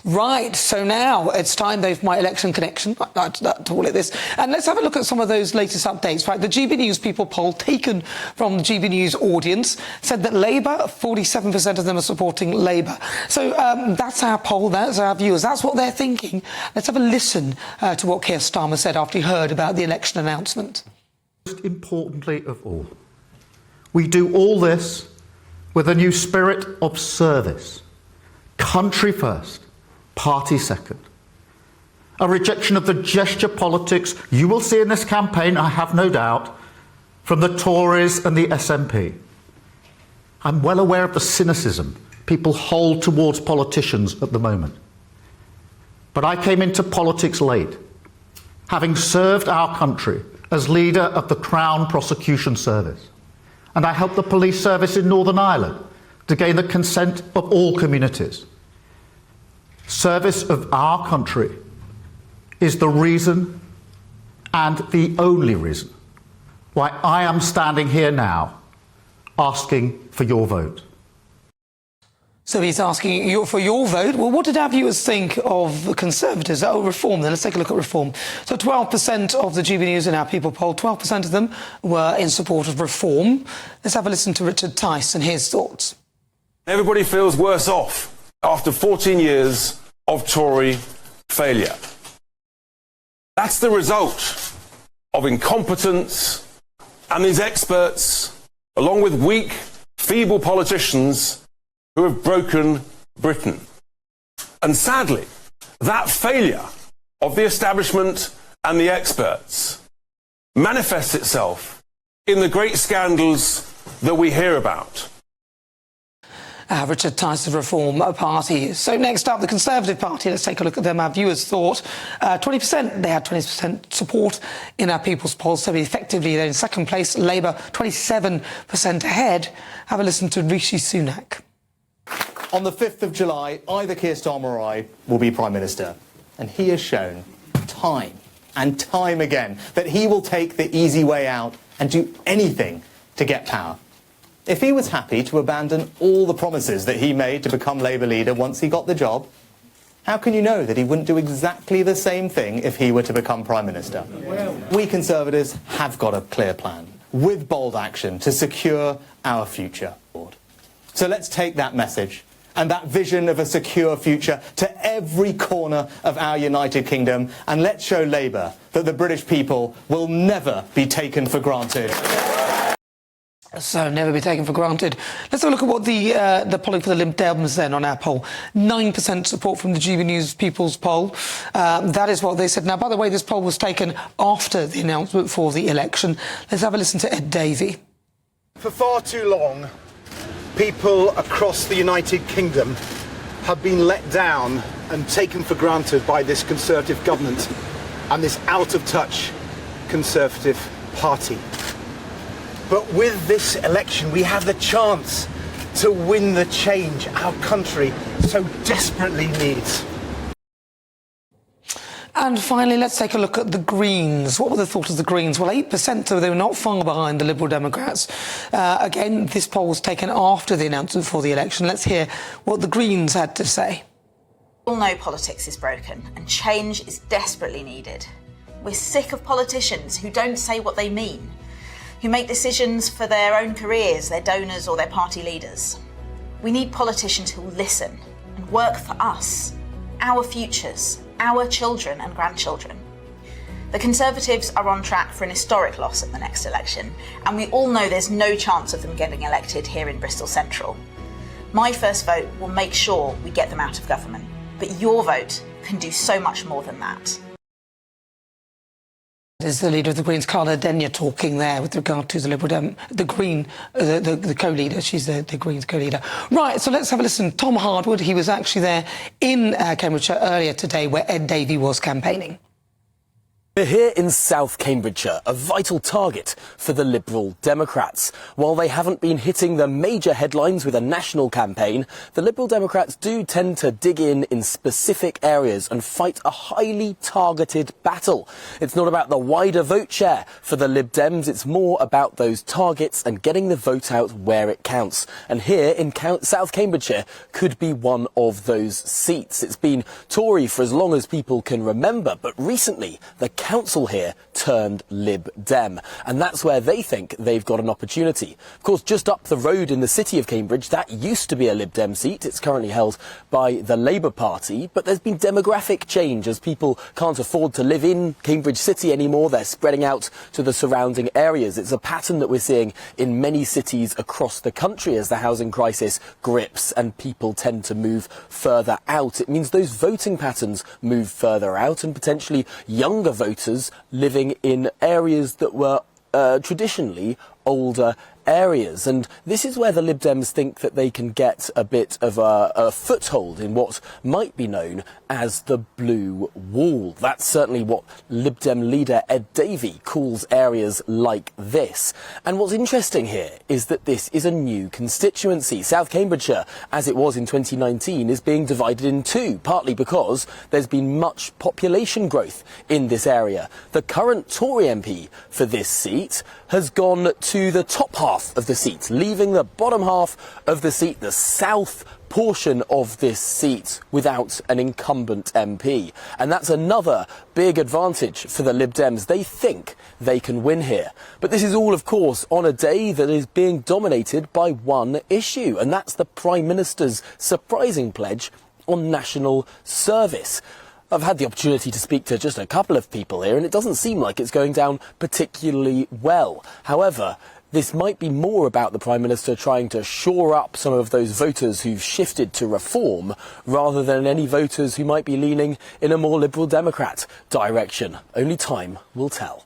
Right, so now it's time they've my election connection, to call it this. And let's have a look at some of those latest updates. Right, the GB News People poll taken from the GB News audience said that Labour, 47% of them are supporting Labour. So that's our poll, that's our viewers, that's what they're thinking. Let's have a listen to what Keir Starmer said after he heard about the election announcement. Most importantly of all, we do all this with a new spirit of service. Country first, party second. A rejection of the gesture politics you will see in this campaign, I have no doubt, from the Tories and the SNP. I'm well aware of the cynicism people hold towards politicians at the moment. But I came into politics late, having served our country as leader of the Crown Prosecution Service. And I helped the police service in Northern Ireland to gain the consent of all communities. Service of our country is the reason and the only reason why I am standing here now asking for your vote. So he's asking for your vote. Well, what did our viewers think of the Conservatives? Oh, Reform then. Let's take a look at Reform. So 12% of the GB News in our People poll, 12% of them were in support of Reform. Let's have a listen to Richard Tice and his thoughts. Everybody feels worse off after 14 years of Tory failure. That's the result of incompetence and these experts, along with weak, feeble politicians who have broken Britain. And sadly, that failure of the establishment and the experts manifests itself in the great scandals that we hear about. Richard Tice of Reform Party. So next up, the Conservative Party. Let's take a look at them. Our viewers thought 20%. They had 20% support in our People's poll. So effectively, they're in second place. Labour, 27% ahead. Have a listen to Rishi Sunak. On the 5th of July, either Keir Starmer or I will be Prime Minister. And he has shown time and time again that he will take the easy way out and do anything to get power. If he was happy to abandon all the promises that he made to become Labour leader once he got the job, how can you know that he wouldn't do exactly the same thing if he were to become Prime Minister? We Conservatives have got a clear plan, with bold action, to secure our future. So let's take that message and that vision of a secure future to every corner of our United Kingdom, and let's show Labour that the British people will never be taken for granted. So never be taken for granted. Let's have a look at what the polling for the Lib Dems then on our poll. 9% support from the GB News People's poll. That is what they said. Now, by the way, this poll was taken after the announcement for the election. Let's have a listen to Ed Davey. For far too long, people across the United Kingdom have been let down and taken for granted by this Conservative government and this out-of-touch Conservative Party. But with this election, we have the chance to win the change our country so desperately needs. And finally, let's take a look at the Greens. What were the thoughts of the Greens? Well, 8%, so they were not far behind the Liberal Democrats. Again, this poll was taken after the announcement for the election. Let's hear what the Greens had to say. We all know politics is broken and change is desperately needed. We're sick of politicians who don't say what they mean, who make decisions for their own careers, their donors or their party leaders. We need politicians who listen and work for us, our futures, our children and grandchildren. The Conservatives are on track for an historic loss at the next election, and we all know there's no chance of them getting elected here in Bristol Central. My first vote will make sure we get them out of government, but your vote can do so much more than that. Is the leader of the Greens, Carla Denyer, talking there with regard to the Liberal the co-leader. She's the Greens co-leader. Right, so let's have a listen. Tom Hardwood, he was actually there in Cambridgeshire earlier today where Ed Davey was campaigning. We're here in South Cambridgeshire, a vital target for the Liberal Democrats. While they haven't been hitting the major headlines with a national campaign, the Liberal Democrats do tend to dig in specific areas and fight a highly targeted battle. It's not about the wider vote share for the Lib Dems, it's more about those targets and getting the vote out where it counts. And here in South Cambridgeshire could be one of those seats. It's been Tory for as long as people can remember, but recently the council here turned Lib Dem, and that's where they think they've got an opportunity. Of course, just up the road in the city of Cambridge, that used to be a Lib Dem seat. It's currently held by the Labour Party, but there's been demographic change as people can't afford to live in Cambridge City anymore. They're spreading out to the surrounding areas. It's a pattern that we're seeing in many cities across the country as the housing crisis grips and people tend to move further out. It means those voting patterns move further out and potentially younger voters living in areas that were traditionally older areas. And this is where the Lib Dems think that they can get a bit of a foothold in what might be known as the Blue Wall. That's certainly what Lib Dem leader Ed Davey calls areas like this. And what's interesting here is that this is a new constituency. South Cambridgeshire, as it was in 2019, is being divided in two, partly because there's been much population growth in this area. The current Tory MP for this seat has gone to the top half of the seat, leaving the bottom half of the seat, the south portion of this seat, without an incumbent MP. And that's another big advantage for the Lib Dems. They think they can win here. But this is all, of course, on a day that is being dominated by one issue, and that's the Prime Minister's surprising pledge on national service. I've had the opportunity to speak to just a couple of people here, and it doesn't seem like it's going down particularly well. However, this might be more about the Prime Minister trying to shore up some of those voters who've shifted to reform, rather than any voters who might be leaning in a more Liberal Democrat direction. Only time will tell.